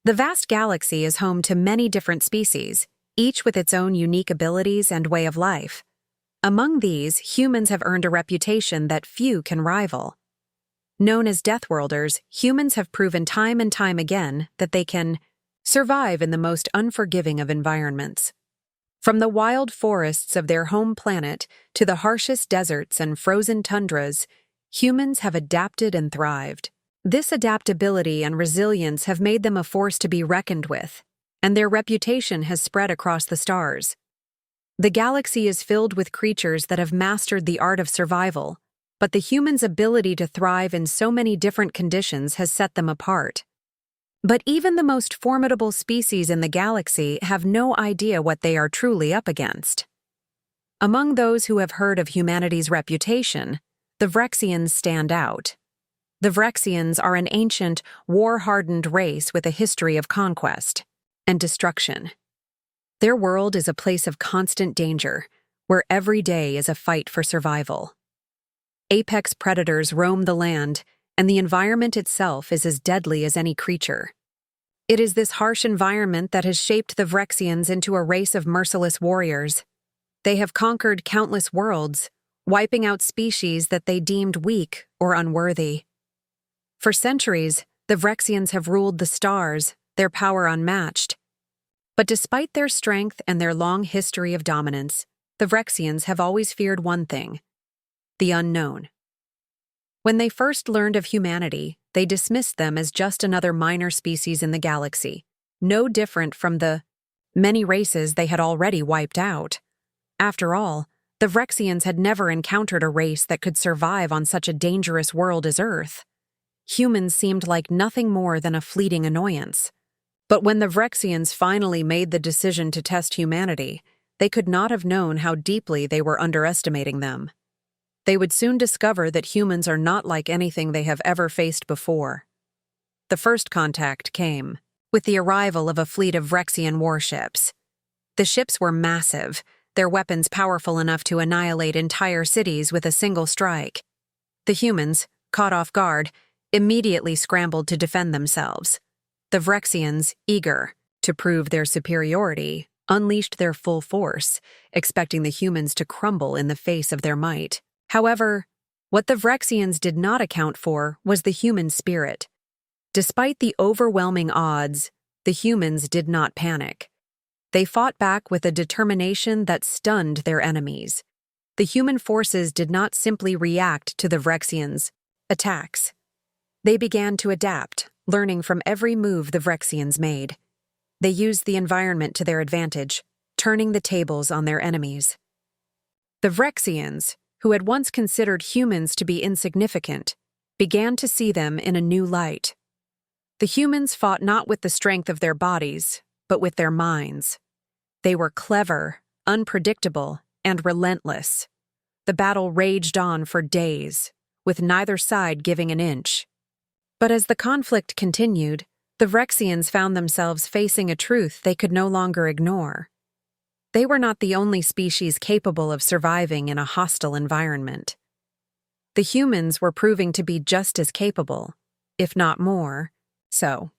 The vast galaxy is home to many different species, each with its own unique abilities and way of life. Among these, humans have earned a reputation that few can rival. Known as Deathworlders, humans have proven time and time again that they can survive in the most unforgiving of environments. From the wild forests of their home planet to the harshest deserts and frozen tundras, humans have adapted and thrived. This adaptability and resilience have made them a force to be reckoned with, and their reputation has spread across the stars. The galaxy is filled with creatures that have mastered the art of survival, but the humans' ability to thrive in so many different conditions has set them apart. But even the most formidable species in the galaxy have no idea what they are truly up against. Among those who have heard of humanity's reputation, the Vrexians stand out. The Vrexians are an ancient, war-hardened race with a history of conquest and destruction. Their world is a place of constant danger, where every day is a fight for survival. Apex predators roam the land, and the environment itself is as deadly as any creature. It is this harsh environment that has shaped the Vrexians into a race of merciless warriors. They have conquered countless worlds, wiping out species that they deemed weak or unworthy. For centuries, the Vrexians have ruled the stars, their power unmatched. But despite their strength and their long history of dominance, the Vrexians have always feared one thing: the unknown. When they first learned of humanity, they dismissed them as just another minor species in the galaxy, no different from the many races they had already wiped out. After all, the Vrexians had never encountered a race that could survive on such a dangerous world as Earth. Humans seemed like nothing more than a fleeting annoyance. But when the Vrexians finally made the decision to test humanity, they could not have known how deeply they were underestimating them. They would soon discover that humans are not like anything they have ever faced before. The first contact came with the arrival of a fleet of Vrexian warships. The ships were massive, their weapons powerful enough to annihilate entire cities with a single strike. The humans, caught off guard, immediately scrambled to defend themselves. The Vrexians, eager to prove their superiority, unleashed their full force, expecting the humans to crumble in the face of their might. However, what the Vrexians did not account for was the human spirit. Despite the overwhelming odds, the humans did not panic. They fought back with a determination that stunned their enemies. The human forces did not simply react to the Vrexians' attacks. They began to adapt, learning from every move the Vrexians made. They used the environment to their advantage, turning the tables on their enemies. The Vrexians, who had once considered humans to be insignificant, began to see them in a new light. The humans fought not with the strength of their bodies, but with their minds. They were clever, unpredictable, and relentless. The battle raged on for days, with neither side giving an inch. But as the conflict continued, the Vrexians found themselves facing a truth they could no longer ignore. They were not the only species capable of surviving in a hostile environment. The humans were proving to be just as capable, if not more, so.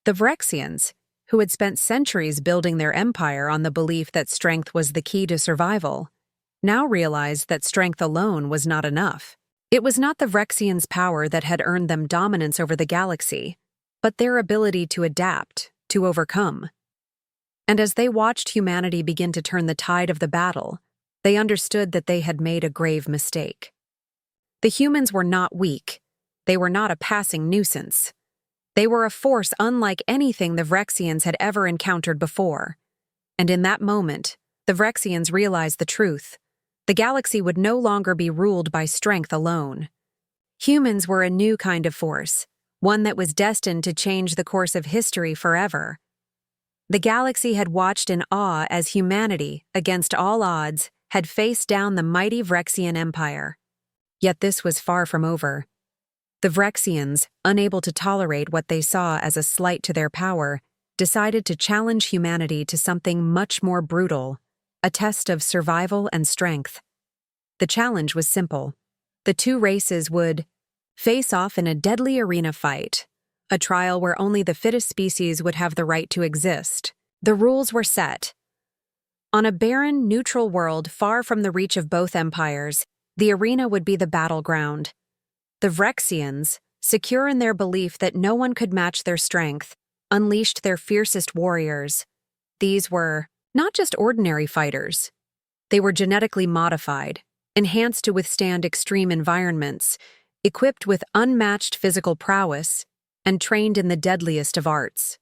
The Vrexians, who had spent centuries building their empire on the belief that strength was the key to survival, now realized that strength alone was not enough. It was not the Vrexians' power that had earned them dominance over the galaxy, but their ability to adapt, to overcome. And as they watched humanity begin to turn the tide of the battle, they understood that they had made a grave mistake. The humans were not weak. They were not a passing nuisance. They were a force unlike anything the Vrexians had ever encountered before. And in that moment, the Vrexians realized the truth. The galaxy would no longer be ruled by strength alone. Humans were a new kind of force, one that was destined to change the course of history forever. The galaxy had watched in awe as humanity, against all odds, had faced down the mighty Vrexian Empire. Yet this was far from over. The Vrexians, unable to tolerate what they saw as a slight to their power, decided to challenge humanity to something much more brutal, a test of survival and strength. The challenge was simple. The two races would face off in a deadly arena fight, a trial where only the fittest species would have the right to exist. The rules were set. On a barren, neutral world far from the reach of both empires, the arena would be the battleground. The Vrexians, secure in their belief that no one could match their strength, unleashed their fiercest warriors. These were not just ordinary fighters. They were genetically modified, enhanced to withstand extreme environments, equipped with unmatched physical prowess, and trained in the deadliest of arts.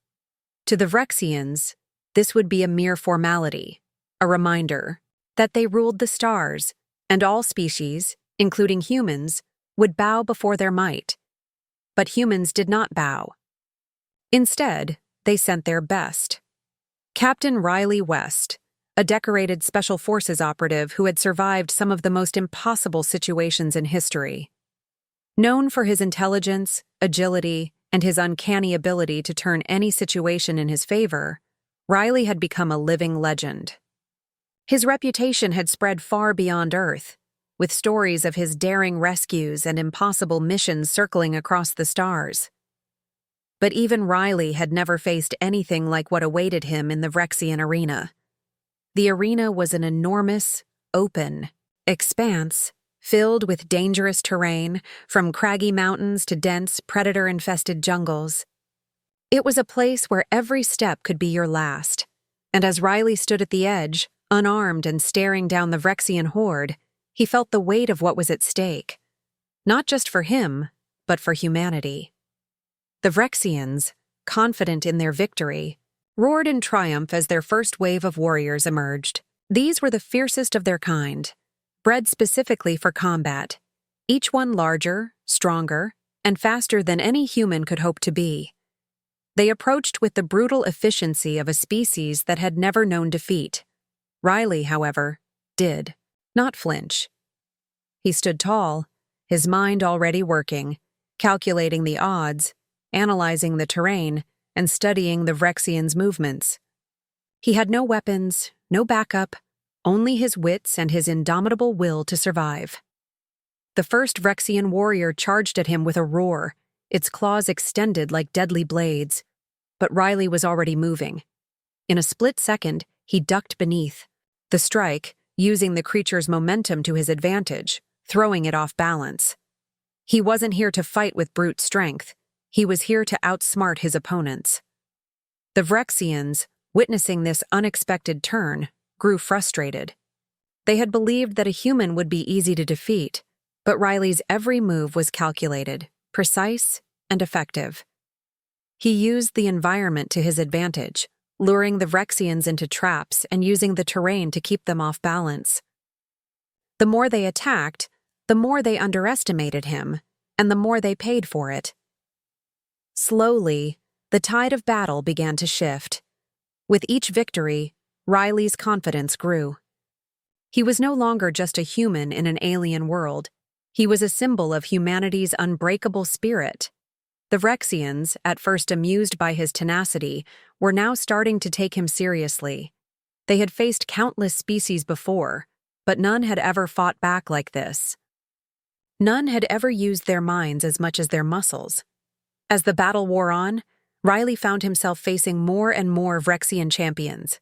To the Vrexians, this would be a mere formality, a reminder that they ruled the stars, and all species, including humans, would bow before their might. But humans did not bow. Instead, they sent their best. Captain Riley West, a decorated Special Forces operative who had survived some of the most impossible situations in history. Known for his intelligence, agility, and his uncanny ability to turn any situation in his favor, Riley had become a living legend. His reputation had spread far beyond Earth, with stories of his daring rescues and impossible missions circling across the stars. But even Riley had never faced anything like what awaited him in the Vrexian arena. The arena was an enormous, open expanse filled with dangerous terrain, from craggy mountains to dense, predator-infested jungles. It was a place where every step could be your last, and as Riley stood at the edge, unarmed and staring down the Vrexian horde, he felt the weight of what was at stake, not just for him, but for humanity. The Vrexians, confident in their victory, roared in triumph as their first wave of warriors emerged. These were the fiercest of their kind, bred specifically for combat, each one larger, stronger, and faster than any human could hope to be. They approached with the brutal efficiency of a species that had never known defeat. Riley, however, did not flinch. He stood tall, his mind already working, calculating the odds, analyzing the terrain, and studying the Vrexians' movements. He had no weapons, no backup, only his wits and his indomitable will to survive. The first Vrexian warrior charged at him with a roar, its claws extended like deadly blades. But Riley was already moving. In a split second, he ducked beneath, the strike using the creature's momentum to his advantage, throwing it off balance. He wasn't here to fight with brute strength. He was here to outsmart his opponents. The Vrexians, witnessing this unexpected turn, grew frustrated. They had believed that a human would be easy to defeat, but Riley's every move was calculated, precise, and effective. He used the environment to his advantage, luring the Vrexians into traps and using the terrain to keep them off balance. The more they attacked, the more they underestimated him, and the more they paid for it. Slowly, the tide of battle began to shift. With each victory, Riley's confidence grew. He was no longer just a human in an alien world. He was a symbol of humanity's unbreakable spirit. The Vrexians, at first amused by his tenacity, were now starting to take him seriously. They had faced countless species before, but none had ever fought back like this. None had ever used their minds as much as their muscles. As the battle wore on, Riley found himself facing more and more Vrexian champions,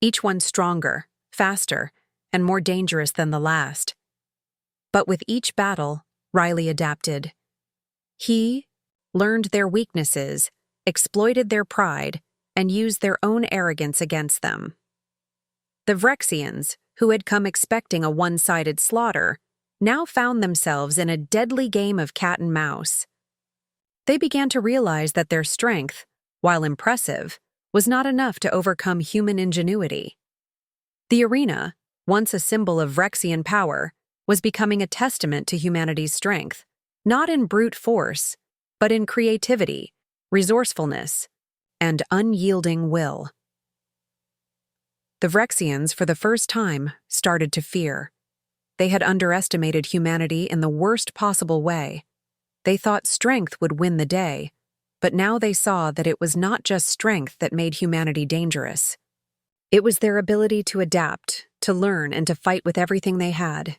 each one stronger, faster, and more dangerous than the last. But with each battle, Riley adapted. He learned their weaknesses, exploited their pride, and used their own arrogance against them. The Vrexians, who had come expecting a one-sided slaughter, now found themselves in a deadly game of cat and mouse. They began to realize that their strength, while impressive, was not enough to overcome human ingenuity. The arena, once a symbol of Vrexian power, was becoming a testament to humanity's strength, not in brute force, but in creativity, resourcefulness, and unyielding will. The Vrexians, for the first time, started to fear. They had underestimated humanity in the worst possible way. They thought strength would win the day, but now they saw that it was not just strength that made humanity dangerous. It was their ability to adapt, to learn, and to fight with everything they had.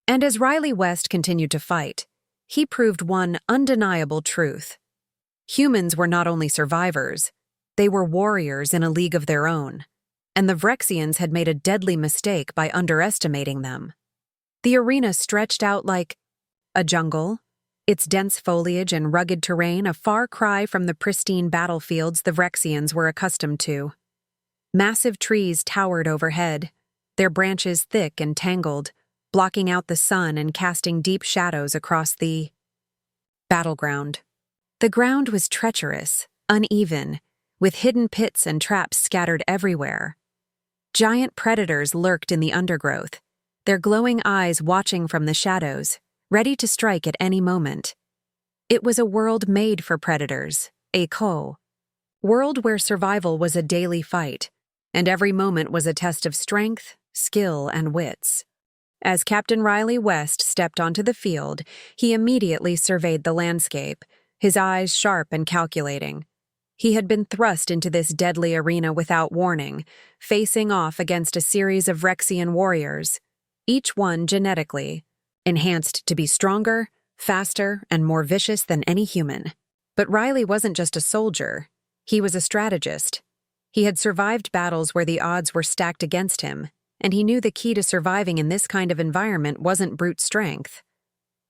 And as Riley West continued to fight, he proved one undeniable truth. Humans were not only survivors, they were warriors in a league of their own, and the Vrexians had made a deadly mistake by underestimating them. The arena stretched out like a jungle, its dense foliage and rugged terrain a far cry from the pristine battlefields the Vrexians were accustomed to. Massive trees towered overhead, their branches thick and tangled, blocking out the sun and casting deep shadows across the battleground. The ground was treacherous, uneven, with hidden pits and traps scattered everywhere. Giant predators lurked in the undergrowth, their glowing eyes watching from the shadows, ready to strike at any moment. It was a world made for predators, a world where survival was a daily fight, and every moment was a test of strength, skill, and wits. As Captain Riley West stepped onto the field, he immediately surveyed the landscape, his eyes sharp and calculating. He had been thrust into this deadly arena without warning, facing off against a series of Vrexian warriors, each one genetically enhanced to be stronger, faster, and more vicious than any human. But Riley wasn't just a soldier, he was a strategist. He had survived battles where the odds were stacked against him, and he knew the key to surviving in this kind of environment wasn't brute strength.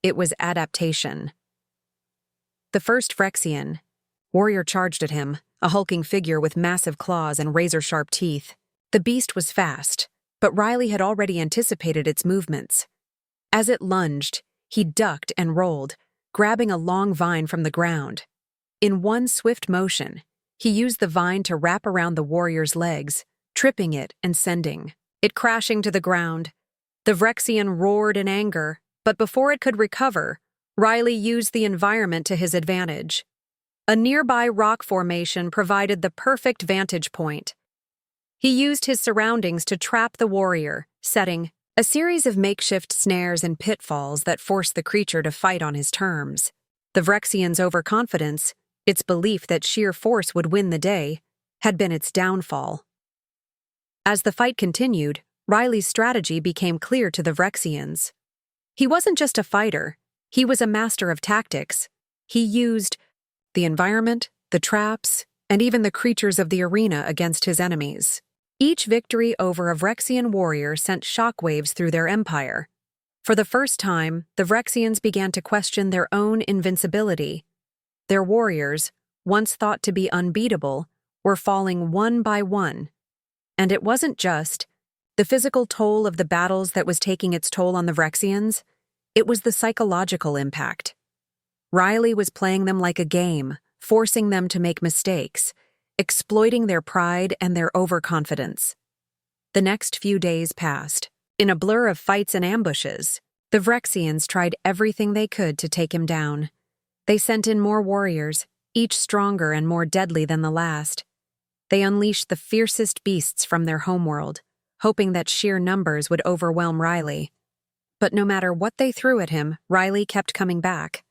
It was adaptation. The first Vrexian warrior charged at him, a hulking figure with massive claws and razor-sharp teeth. The beast was fast, but Riley had already anticipated its movements. As it lunged, he ducked and rolled, grabbing a long vine from the ground. In one swift motion, he used the vine to wrap around the warrior's legs, tripping it and sending it crashing to the ground. The Vrexian roared in anger, but before it could recover, Riley used the environment to his advantage. A nearby rock formation provided the perfect vantage point. He used his surroundings to trap the warrior, setting a series of makeshift snares and pitfalls that forced the creature to fight on his terms. The Vrexian's overconfidence, its belief that sheer force would win the day, had been its downfall. As the fight continued, Riley's strategy became clear to the Vrexians. He wasn't just a fighter, he was a master of tactics. He used the environment, the traps, and even the creatures of the arena against his enemies. Each victory over a Vrexian warrior sent shockwaves through their empire. For the first time, the Vrexians began to question their own invincibility. Their warriors, once thought to be unbeatable, were falling one by one. And it wasn't just the physical toll of the battles that was taking its toll on the Vrexians, it was the psychological impact. Riley was playing them like a game, forcing them to make mistakes, exploiting their pride and their overconfidence. The next few days passed. In a blur of fights and ambushes, the Vrexians tried everything they could to take him down. They sent in more warriors, each stronger and more deadly than the last. They unleashed the fiercest beasts from their homeworld, hoping that sheer numbers would overwhelm Riley. But no matter what they threw at him, Riley kept coming back.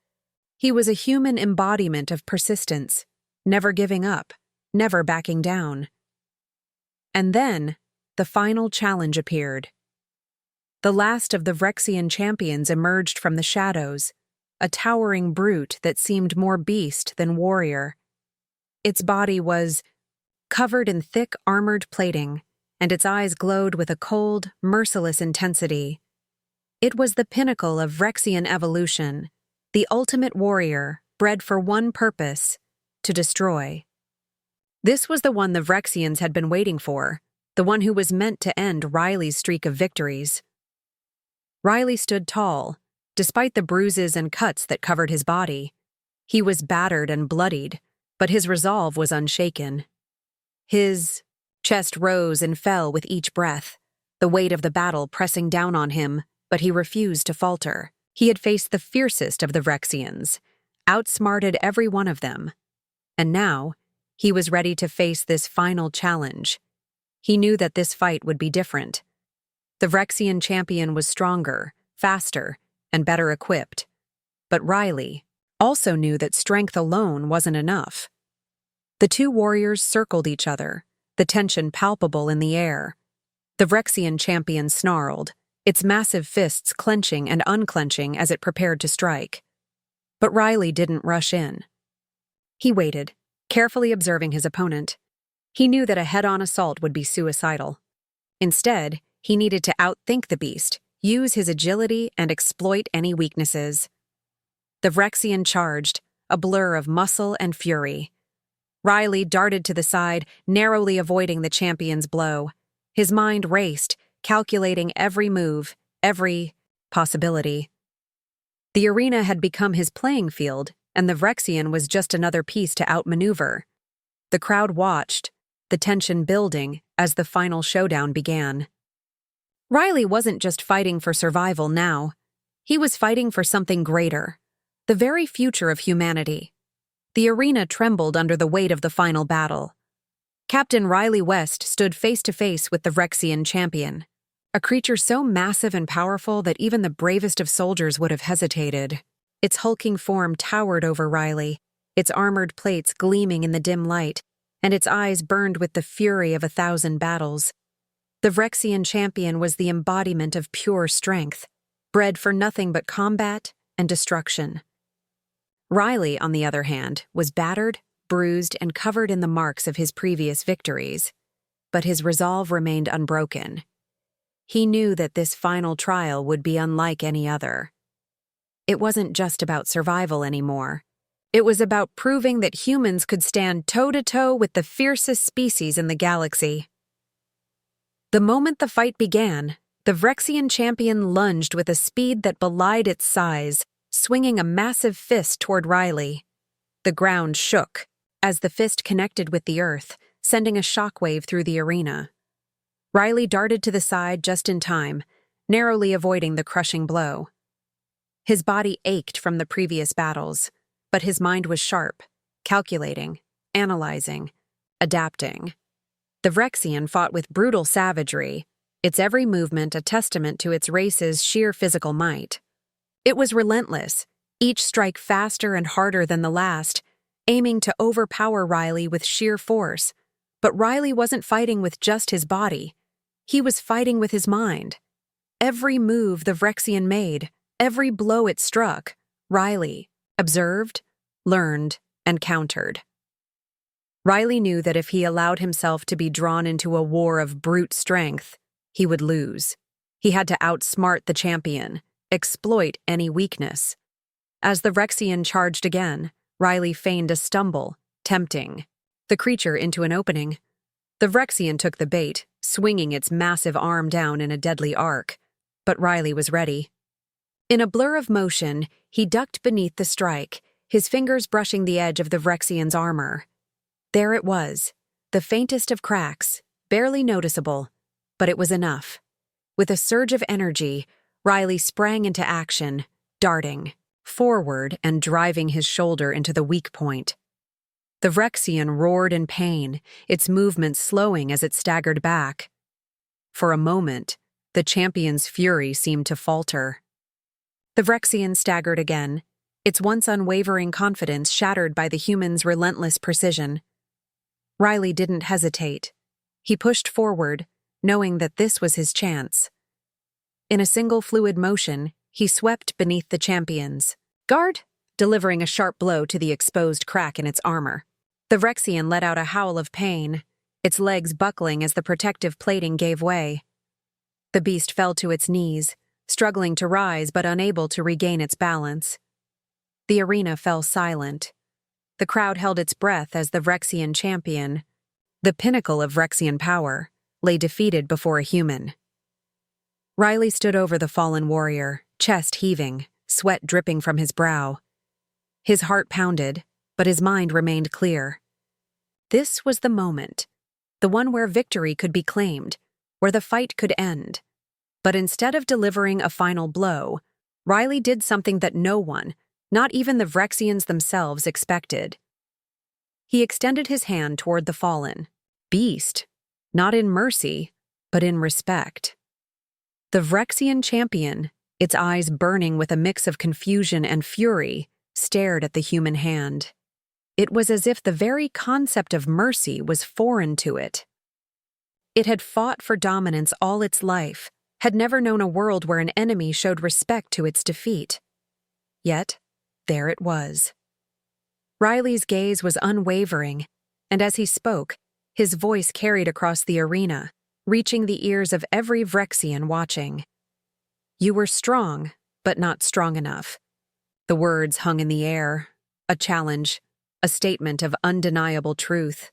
He was a human embodiment of persistence, never giving up, never backing down. And then, the final challenge appeared. The last of the Vrexian champions emerged from the shadows, a towering brute that seemed more beast than warrior. Its body was covered in thick armored plating, and its eyes glowed with a cold, merciless intensity. It was the pinnacle of Vrexian evolution, the ultimate warrior, bred for one purpose, to destroy. This was the one the Vrexians had been waiting for, the one who was meant to end Riley's streak of victories. Riley stood tall, despite the bruises and cuts that covered his body. He was battered and bloodied, but his resolve was unshaken. His chest rose and fell with each breath, the weight of the battle pressing down on him, but he refused to falter. He had faced the fiercest of the Vrexians, outsmarted every one of them. And now, he was ready to face this final challenge. He knew that this fight would be different. The Vrexian champion was stronger, faster, and better equipped. But Riley also knew that strength alone wasn't enough. The two warriors circled each other, the tension palpable in the air. The Vrexian champion snarled, its massive fists clenching and unclenching as it prepared to strike. But Riley didn't rush in. He waited, carefully observing his opponent. He knew that a head-on assault would be suicidal. Instead, he needed to outthink the beast, use his agility, and exploit any weaknesses. The Vrexian charged, a blur of muscle and fury. Riley darted to the side, narrowly avoiding the champion's blow. His mind raced, calculating every move, every possibility. The arena had become his playing field, and the Vrexian was just another piece to outmaneuver. The crowd watched, the tension building as the final showdown began. Riley wasn't just fighting for survival now. He was fighting for something greater, the very future of humanity. The arena trembled under the weight of the final battle. Captain Riley West stood face to face with the Vrexian champion, a creature so massive and powerful that even the bravest of soldiers would have hesitated. Its hulking form towered over Riley, its armored plates gleaming in the dim light, and its eyes burned with the fury of 1,000 battles. The Vrexian champion was the embodiment of pure strength, bred for nothing but combat and destruction. Riley, on the other hand, was battered, bruised, and covered in the marks of his previous victories, but his resolve remained unbroken. He knew that this final trial would be unlike any other. It wasn't just about survival anymore. It was about proving that humans could stand toe-to-toe with the fiercest species in the galaxy. The moment the fight began, the Vrexian champion lunged with a speed that belied its size, swinging a massive fist toward Riley. The ground shook as the fist connected with the earth, sending a shockwave through the arena. Riley darted to the side just in time, narrowly avoiding the crushing blow. His body ached from the previous battles, but his mind was sharp, calculating, analyzing, adapting. The Vrexian fought with brutal savagery, its every movement a testament to its race's sheer physical might. It was relentless, each strike faster and harder than the last, aiming to overpower Riley with sheer force. But Riley wasn't fighting with just his body. He was fighting with his mind. Every move the Vrexian made, every blow it struck, Riley observed, learned, and countered. Riley knew that if he allowed himself to be drawn into a war of brute strength, he would lose. He had to outsmart the champion, exploit any weakness. As the Vrexian charged again, Riley feigned a stumble, tempting the creature into an opening. The Vrexian took the bait, swinging its massive arm down in a deadly arc, but Riley was ready. In a blur of motion, he ducked beneath the strike, his fingers brushing the edge of the Vrexian's armor. There it was, the faintest of cracks, barely noticeable, but it was enough. With a surge of energy, Riley sprang into action, darting forward and driving his shoulder into the weak point. The Vrexian roared in pain, its movements slowing as it staggered back. For a moment, the champion's fury seemed to falter. The Vrexian staggered again, its once unwavering confidence shattered by the human's relentless precision. Riley didn't hesitate. He pushed forward, knowing that this was his chance. In a single fluid motion, he swept beneath the champion's guard, delivering a sharp blow to the exposed crack in its armor. The Vrexian let out a howl of pain, its legs buckling as the protective plating gave way. The beast fell to its knees, struggling to rise but unable to regain its balance. The arena fell silent. The crowd held its breath as the Vrexian champion, the pinnacle of Vrexian power, lay defeated before a human. Riley stood over the fallen warrior, chest heaving, sweat dripping from his brow. His heart pounded, but his mind remained clear. This was the moment, the one where victory could be claimed, where the fight could end. But instead of delivering a final blow, Riley did something that no one, not even the Vrexians themselves, expected. He extended his hand toward the fallen beast, not in mercy, but in respect. The Vrexian champion, its eyes burning with a mix of confusion and fury, stared at the human hand. It was as if the very concept of mercy was foreign to it. It had fought for dominance all its life, had never known a world where an enemy showed respect to its defeat. Yet, there it was. Riley's gaze was unwavering, and as he spoke, his voice carried across the arena, reaching the ears of every Vrexian watching. "You were strong, but not strong enough." The words hung in the air, a challenge, a statement of undeniable truth.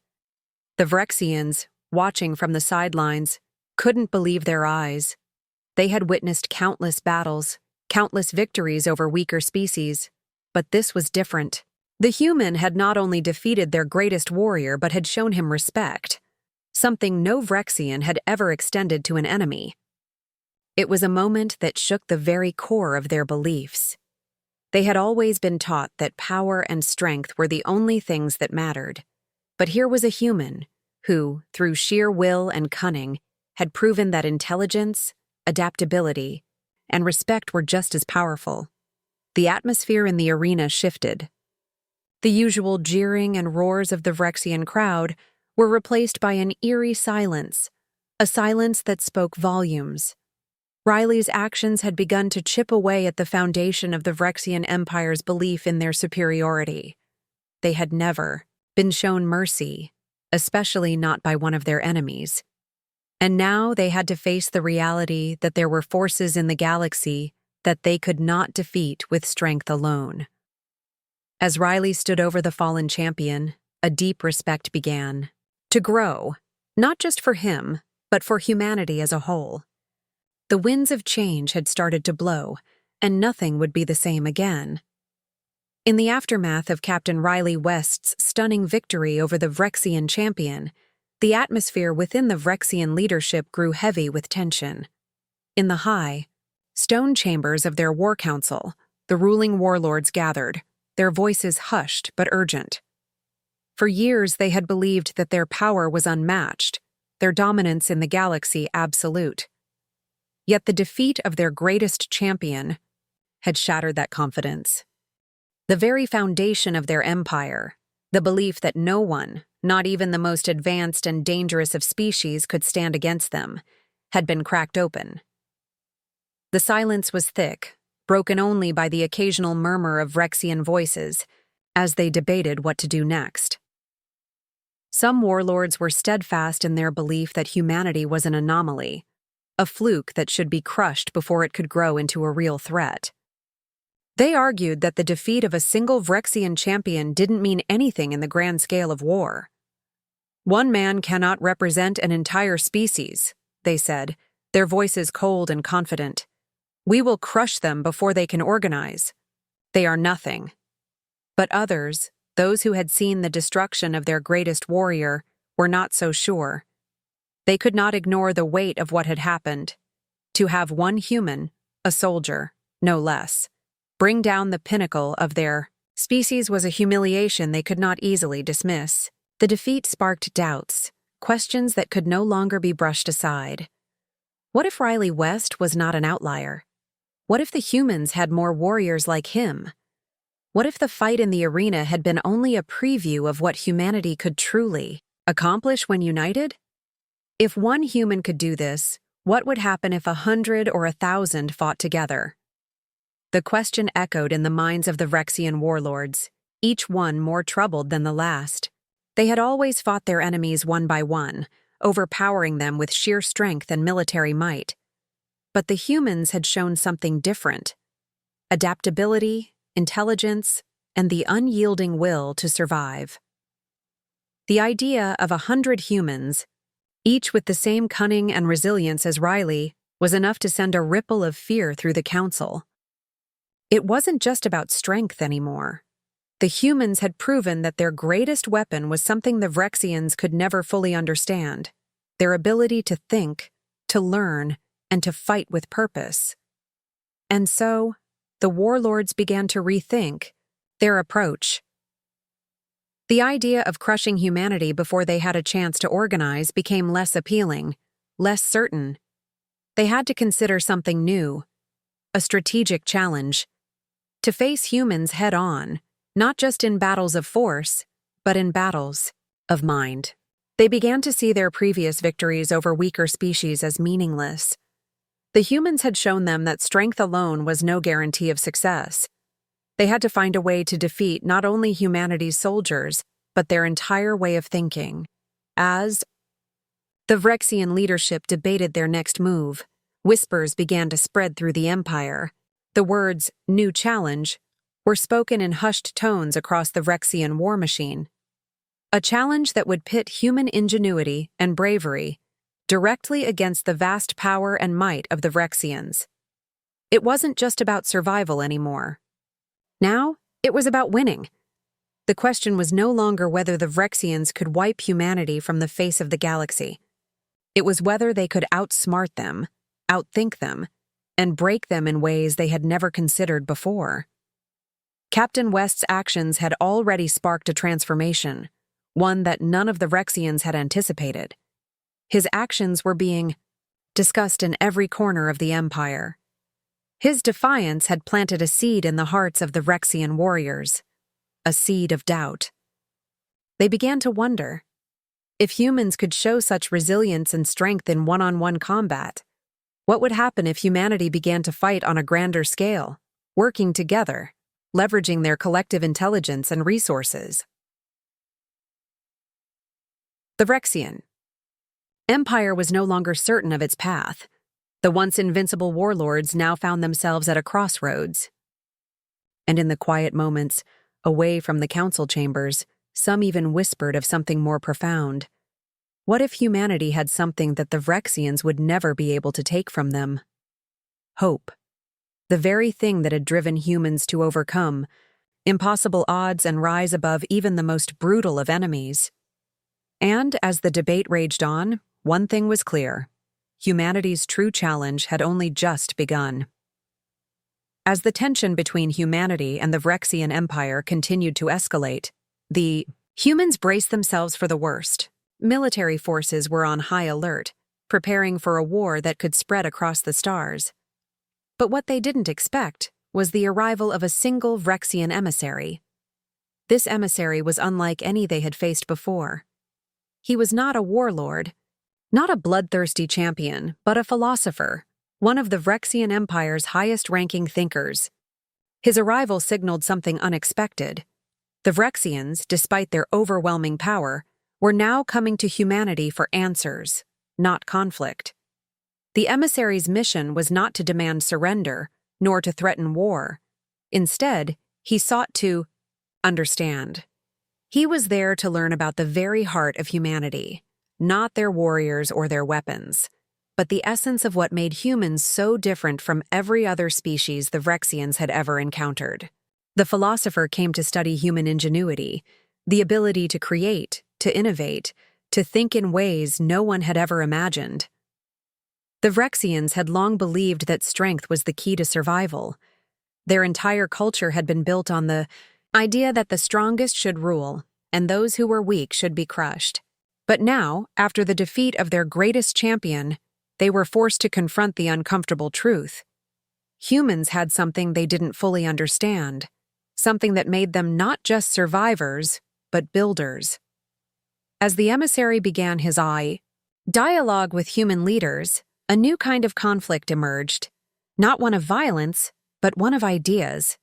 The Vrexians, watching from the sidelines, couldn't believe their eyes. They had witnessed countless battles, countless victories over weaker species, but this was different. The human had not only defeated their greatest warrior but had shown him respect, something no Vrexian had ever extended to an enemy. It was a moment that shook the very core of their beliefs. They had always been taught that power and strength were the only things that mattered, but here was a human who, through sheer will and cunning, had proven that intelligence, adaptability, and respect were just as powerful. The atmosphere in the arena shifted. The usual jeering and roars of the Vrexian crowd were replaced by an eerie silence, a silence that spoke volumes. Riley's actions had begun to chip away at the foundation of the Vrexian Empire's belief in their superiority. They had never been shown mercy, especially not by one of their enemies. And now they had to face the reality that there were forces in the galaxy that they could not defeat with strength alone. As Riley stood over the fallen champion, a deep respect began to grow, not just for him, but for humanity as a whole. The winds of change had started to blow, and nothing would be the same again. In the aftermath of Captain Riley West's stunning victory over the Vrexian champion, the atmosphere within the Vrexian leadership grew heavy with tension. In the high, stone chambers of their war council, the ruling warlords gathered, their voices hushed but urgent. For years they had believed that their power was unmatched, their dominance in the galaxy absolute. Yet the defeat of their greatest champion had shattered that confidence. The very foundation of their empire, the belief that no one, not even the most advanced and dangerous of species, could stand against them, had been cracked open. The silence was thick, broken only by the occasional murmur of Vrexian voices as they debated what to do next. Some warlords were steadfast in their belief that humanity was an anomaly, a fluke that should be crushed before it could grow into a real threat. They argued that the defeat of a single Vrexian champion didn't mean anything in the grand scale of war. "One man cannot represent an entire species," they said, their voices cold and confident. "We will crush them before they can organize. They are nothing." But others, those who had seen the destruction of their greatest warrior, were not so sure. They could not ignore the weight of what had happened. To have one human, a soldier, no less, bring down the pinnacle of their species was a humiliation they could not easily dismiss. The defeat sparked doubts, questions that could no longer be brushed aside. What if Riley West was not an outlier? What if the humans had more warriors like him? What if the fight in the arena had been only a preview of what humanity could truly accomplish when united? If one human could do this, what would happen if 100 or 1,000 fought together? The question echoed in the minds of the Vrexian warlords, each one more troubled than the last. They had always fought their enemies one by one, overpowering them with sheer strength and military might. But the humans had shown something different: adaptability, intelligence, and the unyielding will to survive. The idea of 100 humans, each with the same cunning and resilience as Riley, was enough to send a ripple of fear through the council. It wasn't just about strength anymore. The humans had proven that their greatest weapon was something the Vrexians could never fully understand: their ability to think, to learn, and to fight with purpose. And so, the warlords began to rethink their approach. The idea of crushing humanity before they had a chance to organize became less appealing, less certain. They had to consider something new, a strategic challenge, to face humans head-on, not just in battles of force, but in battles of mind. They began to see their previous victories over weaker species as meaningless. The humans had shown them that strength alone was no guarantee of success. They had to find a way to defeat not only humanity's soldiers, but their entire way of thinking. As the Vrexian leadership debated their next move, whispers began to spread through the Empire. The words, "new challenge," were spoken in hushed tones across the Vrexian war machine. A challenge that would pit human ingenuity and bravery directly against the vast power and might of the Vrexians. It wasn't just about survival anymore. Now, it was about winning. The question was no longer whether the Vrexians could wipe humanity from the face of the galaxy. It was whether they could outsmart them, outthink them, and break them in ways they had never considered before. Captain West's actions had already sparked a transformation, one that none of the Vrexians had anticipated. His actions were being discussed in every corner of the Empire. His defiance had planted a seed in the hearts of the Vrexian warriors, a seed of doubt. They began to wonder, if humans could show such resilience and strength in one-on-one combat, what would happen if humanity began to fight on a grander scale, working together, leveraging their collective intelligence and resources? The Vrexian Empire was no longer certain of its path. The once invincible warlords now found themselves at a crossroads. And in the quiet moments, away from the council chambers, some even whispered of something more profound. What if humanity had something that the Vrexians would never be able to take from them? Hope. The very thing that had driven humans to overcome impossible odds and rise above even the most brutal of enemies. And as the debate raged on, one thing was clear. Humanity's true challenge had only just begun. As the tension between humanity and the Vrexian Empire continued to escalate, the humans braced themselves for the worst. Military forces were on high alert, preparing for a war that could spread across the stars. But what they didn't expect was the arrival of a single Vrexian emissary. This emissary was unlike any they had faced before. He was not a warlord, not a bloodthirsty champion, but a philosopher, one of the Vrexian Empire's highest-ranking thinkers. His arrival signaled something unexpected. The Vrexians, despite their overwhelming power, were now coming to humanity for answers, not conflict. The emissary's mission was not to demand surrender, nor to threaten war. Instead, he sought to understand. He was there to learn about the very heart of humanity, not their warriors or their weapons, but the essence of what made humans so different from every other species the Vrexians had ever encountered. The philosopher came to study human ingenuity, the ability to create, to innovate, to think in ways no one had ever imagined. The Vrexians had long believed that strength was the key to survival. Their entire culture had been built on the idea that the strongest should rule, and those who were weak should be crushed. But now, after the defeat of their greatest champion, they were forced to confront the uncomfortable truth. Humans had something they didn't fully understand, something that made them not just survivors, but builders. As the emissary began his dialogue with human leaders, a new kind of conflict emerged, not one of violence, but one of ideas.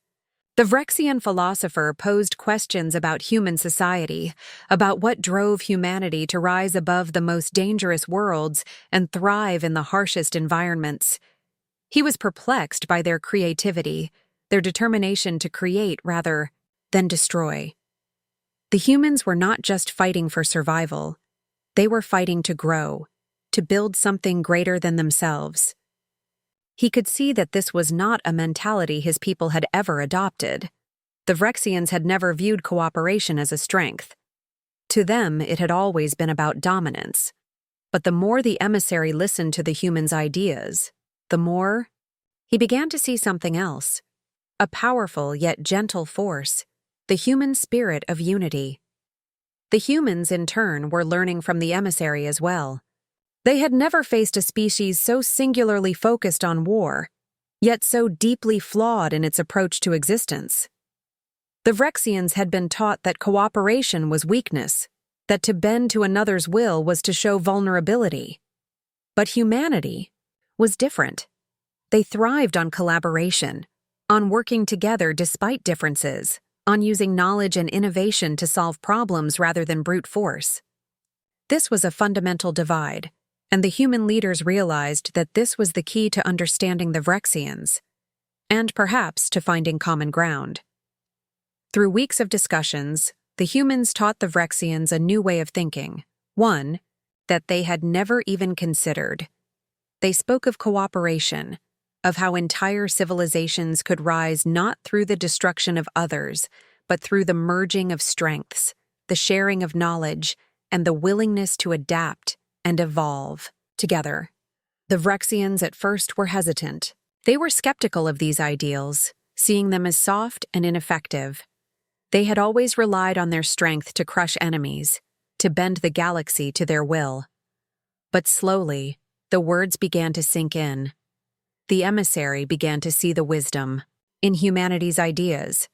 The Vrexian philosopher posed questions about human society, about what drove humanity to rise above the most dangerous worlds and thrive in the harshest environments. He was perplexed by their creativity, their determination to create rather than destroy. The humans were not just fighting for survival. They were fighting to grow, to build something greater than themselves. He could see that this was not a mentality his people had ever adopted. The Vrexians had never viewed cooperation as a strength. To them, it had always been about dominance. But the more the emissary listened to the humans' ideas, the more he began to see something else. A powerful yet gentle force, the human spirit of unity. The humans, in turn, were learning from the emissary as well. They had never faced a species so singularly focused on war, yet so deeply flawed in its approach to existence. The Vrexians had been taught that cooperation was weakness, that to bend to another's will was to show vulnerability. But humanity was different. They thrived on collaboration, on working together despite differences, on using knowledge and innovation to solve problems rather than brute force. This was a fundamental divide, and the human leaders realized that this was the key to understanding the Vrexians, and perhaps to finding common ground. Through weeks of discussions, the humans taught the Vrexians a new way of thinking, one that they had never even considered. They spoke of cooperation, of how entire civilizations could rise not through the destruction of others, but through the merging of strengths, the sharing of knowledge, and the willingness to adapt and evolve together. The Vrexians at first were hesitant. They were skeptical of these ideals, seeing them as soft and ineffective. They had always relied on their strength to crush enemies, to bend the galaxy to their will. But slowly, the words began to sink in. The emissary began to see the wisdom in humanity's ideas.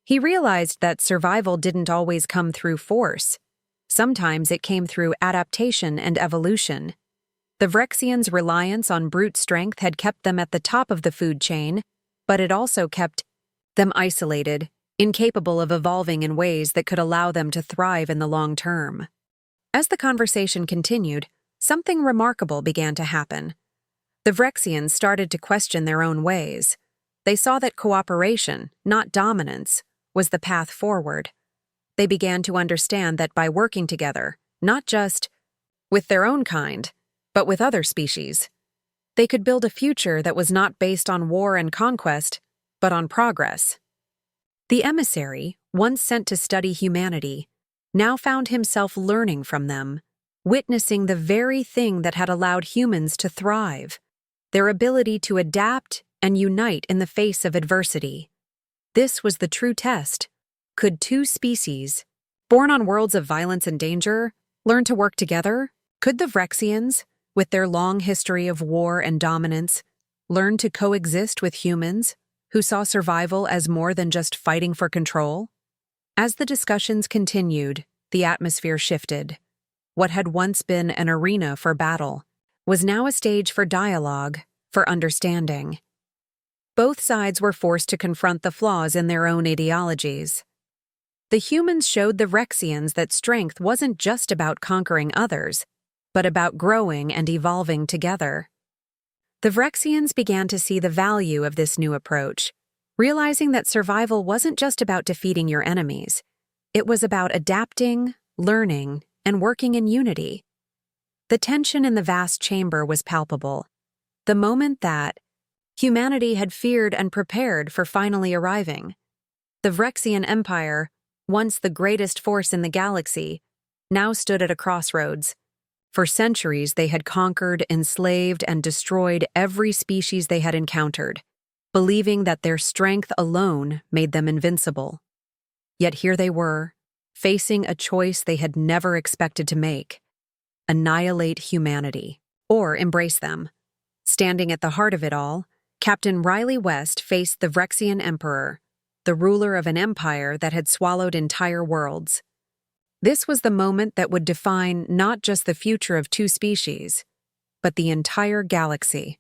He realized that survival didn't always come through force. Sometimes it came through adaptation and evolution. The Vrexians' reliance on brute strength had kept them at the top of the food chain, but it also kept them isolated, incapable of evolving in ways that could allow them to thrive in the long term. As the conversation continued, something remarkable began to happen. The Vrexians started to question their own ways. They saw that cooperation, not dominance, was the path forward. They began to understand that by working together, not just with their own kind, but with other species, they could build a future that was not based on war and conquest, but on progress. The emissary, once sent to study humanity, now found himself learning from them, witnessing the very thing that had allowed humans to thrive, their ability to adapt and unite in the face of adversity. This was the true test. Could two species, born on worlds of violence and danger, learn to work together? Could the Vrexians, with their long history of war and dominance, learn to coexist with humans who saw survival as more than just fighting for control? As the discussions continued, the atmosphere shifted. What had once been an arena for battle was now a stage for dialogue, for understanding. Both sides were forced to confront the flaws in their own ideologies. The humans showed the Vrexians that strength wasn't just about conquering others, but about growing and evolving together. The Vrexians began to see the value of this new approach, realizing that survival wasn't just about defeating your enemies. It was about adapting, learning, and working in unity. The tension in the vast chamber was palpable. The moment that humanity had feared and prepared for finally arriving. The Vrexian Empire, once the greatest force in the galaxy, now stood at a crossroads. For centuries, they had conquered, enslaved, and destroyed every species they had encountered, believing that their strength alone made them invincible. Yet here they were, facing a choice they had never expected to make: annihilate humanity, or embrace them. Standing at the heart of it all, Captain Riley West faced the Vrexian Emperor, the ruler of an empire that had swallowed entire worlds. This was the moment that would define not just the future of two species, but the entire galaxy.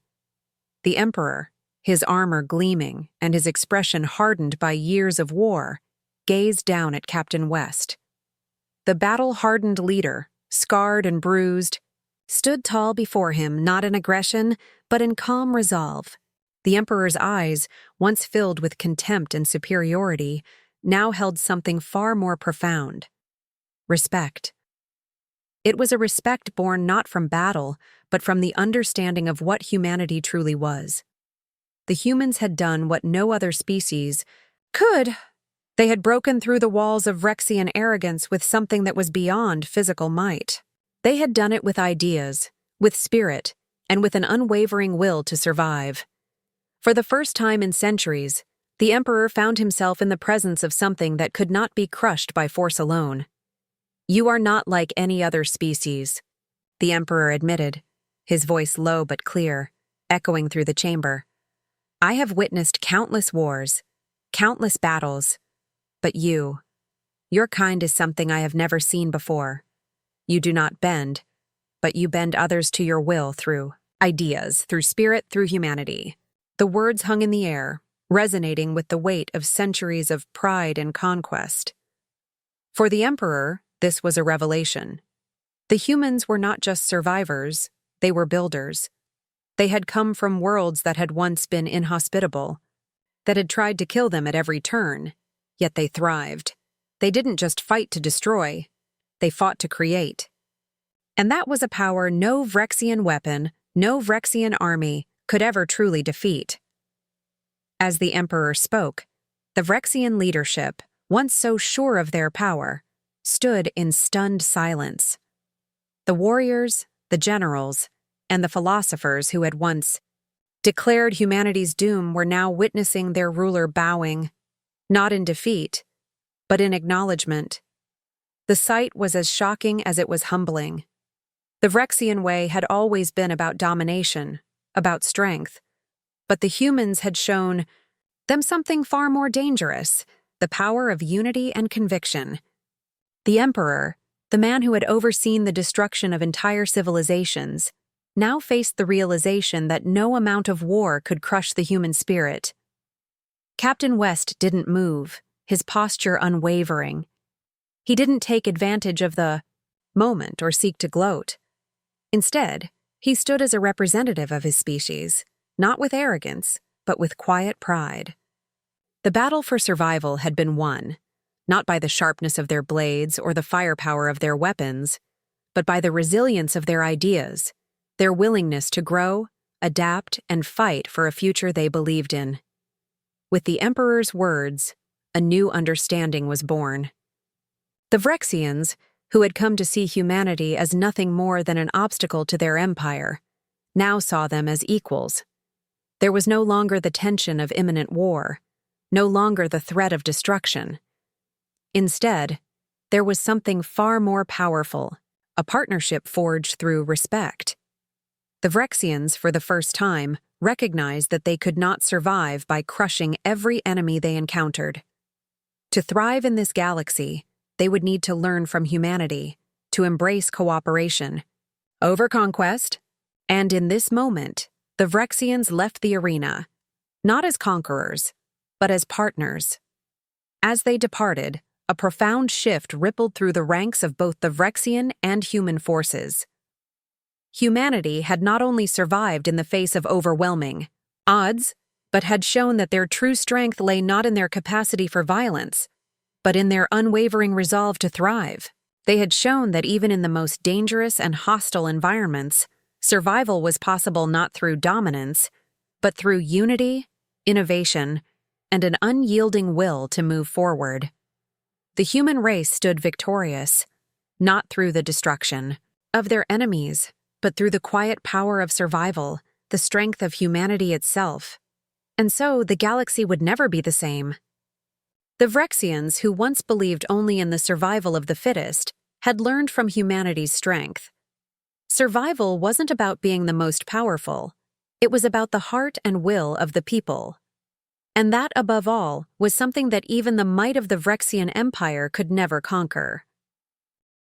The Emperor, his armor gleaming and his expression hardened by years of war, gazed down at Captain West. The battle-hardened leader, scarred and bruised, stood tall before him, not in aggression, but in calm resolve. The Emperor's eyes, once filled with contempt and superiority, now held something far more profound: respect. It was a respect born not from battle, but from the understanding of what humanity truly was. The humans had done what no other species could. They had broken through the walls of Vrexian arrogance with something that was beyond physical might. They had done it with ideas, with spirit, and with an unwavering will to survive. For the first time in centuries, the Emperor found himself in the presence of something that could not be crushed by force alone. "You are not like any other species," the Emperor admitted, his voice low but clear, echoing through the chamber. "I have witnessed countless wars, countless battles, but your kind is something I have never seen before. You do not bend, but you bend others to your will through ideas, through spirit, through humanity. The words hung in the air, resonating with the weight of centuries of pride and conquest. For the Emperor, this was a revelation. The humans were not just survivors, they were builders. They had come from worlds that had once been inhospitable, that had tried to kill them at every turn, yet they thrived. They didn't just fight to destroy, they fought to create. And that was a power no Vrexian weapon, no Vrexian army could ever truly defeat. As the Emperor spoke, the Vrexian leadership, once so sure of their power, stood in stunned silence. The warriors, the generals, and the philosophers who had once declared humanity's doom were now witnessing their ruler bowing, not in defeat, but in acknowledgement. The sight was as shocking as it was humbling. The Vrexian way had always been about domination, about strength, but the humans had shown them something far more dangerous, the power of unity and conviction. The Emperor, the man who had overseen the destruction of entire civilizations, now faced the realization that no amount of war could crush the human spirit. Captain West didn't move, his posture unwavering. He didn't take advantage of the moment or seek to gloat. Instead, he stood as a representative of his species, not with arrogance, but with quiet pride. The battle for survival had been won, not by the sharpness of their blades or the firepower of their weapons, but by the resilience of their ideas, their willingness to grow, adapt, and fight for a future they believed in. With the Emperor's words, a new understanding was born. The Vrexians, who had come to see humanity as nothing more than an obstacle to their empire, now saw them as equals. There was no longer the tension of imminent war, no longer the threat of destruction. Instead, there was something far more powerful, a partnership forged through respect. The Vrexians, for the first time, recognized that they could not survive by crushing every enemy they encountered. To thrive in this galaxy, they would need to learn from humanity, to embrace cooperation, over conquest, and in this moment, the Vrexians left the arena, not as conquerors, but as partners. As they departed, a profound shift rippled through the ranks of both the Vrexian and human forces. Humanity had not only survived in the face of overwhelming odds, but had shown that their true strength lay not in their capacity for violence, but in their unwavering resolve to thrive. They had shown that even in the most dangerous and hostile environments, survival was possible not through dominance, but through unity, innovation, and an unyielding will to move forward. The human race stood victorious, not through the destruction of their enemies, but through the quiet power of survival, the strength of humanity itself. And so the galaxy would never be the same. The Vrexians, who once believed only in the survival of the fittest, had learned from humanity's strength. Survival wasn't about being the most powerful. It was about the heart and will of the people. And that, above all, was something that even the might of the Vrexian Empire could never conquer.